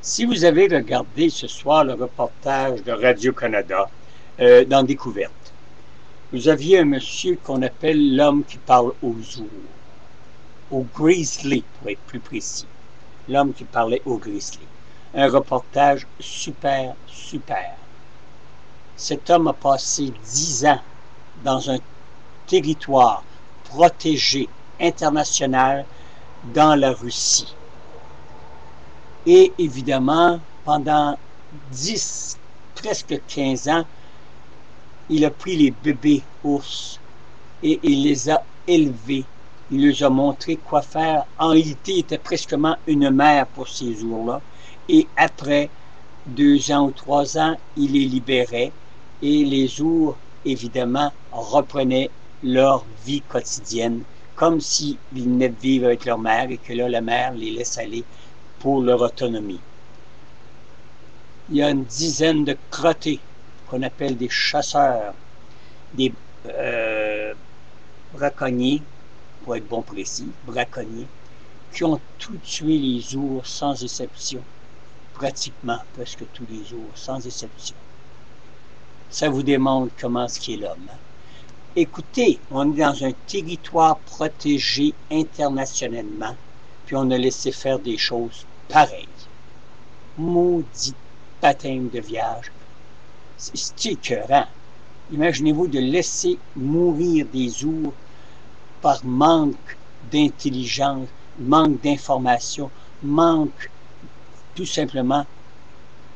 Si vous avez regardé ce soir le reportage de Radio-Canada dans Découverte, vous aviez un monsieur qu'on appelle l'homme qui parle aux ours, au grizzly pour être plus précis, l'homme qui parlait au grizzly. Un reportage super. Cet homme a passé 10 ans dans un territoire protégé international dans la Russie. Et évidemment, pendant 10, presque 15 ans, il a pris les bébés ours et il les a élevés. Il leur a montré quoi faire. En réalité, il était presque une mère pour ces ours-là. Et après 2 ans ou 3 ans, il les libérait et les ours, évidemment, reprenaient leur vie quotidienne, comme s'ils venaient de vivre avec leur mère et que là, la mère les laisse aller pour leur autonomie. Il y a une dizaine de crottés qu'on appelle des chasseurs, des braconniers, pour être bon précis, braconniers, qui ont tout tué les ours sans exception. Pratiquement, presque tous les ours, sans exception. Ça vous démontre comment ce qu'est l'homme. Écoutez, on est dans un territoire protégé internationalement, puis on a laissé faire des choses pareilles. Maudit baptême de vierge. C'est écœurant. Imaginez-vous de laisser mourir des ours par manque d'intelligence, manque d'information, manque tout simplement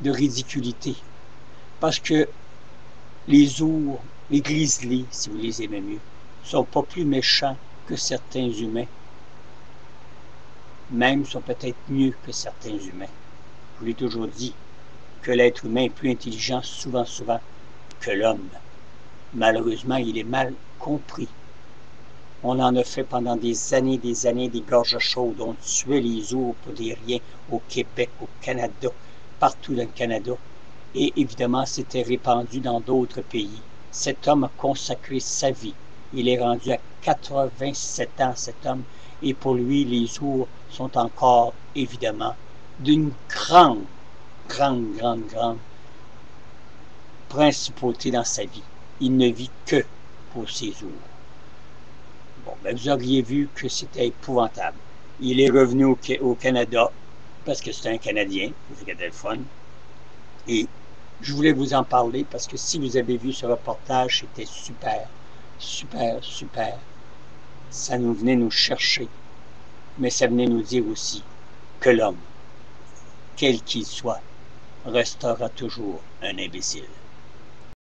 de ridiculité. Parce que les ours, les grizzlies, si vous les aimez mieux, sont pas plus méchants que certains humains. Même sont peut-être mieux que certains humains. Je vous l'ai toujours dit que l'être humain est plus intelligent souvent que l'homme. Malheureusement, il est mal compris. On en a fait pendant des années, des gorges chaudes. On tuait les ours pour des riens au Québec, au Canada, partout dans le Canada. Et évidemment, c'était répandu dans d'autres pays. Cet homme a consacré sa vie. Il est rendu à 87 ans, cet homme. Et pour lui, les ours sont encore, évidemment, d'une grande principauté dans sa vie. Il ne vit que pour ses ours. Bon, ben vous auriez vu que c'était épouvantable. Il est revenu au Canada, parce que c'est un Canadien, c'était le fun. Et je voulais vous en parler, parce que si vous avez vu ce reportage, c'était super. Ça nous venait nous chercher. Mais ça venait nous dire aussi que l'homme, quel qu'il soit, restera toujours un imbécile.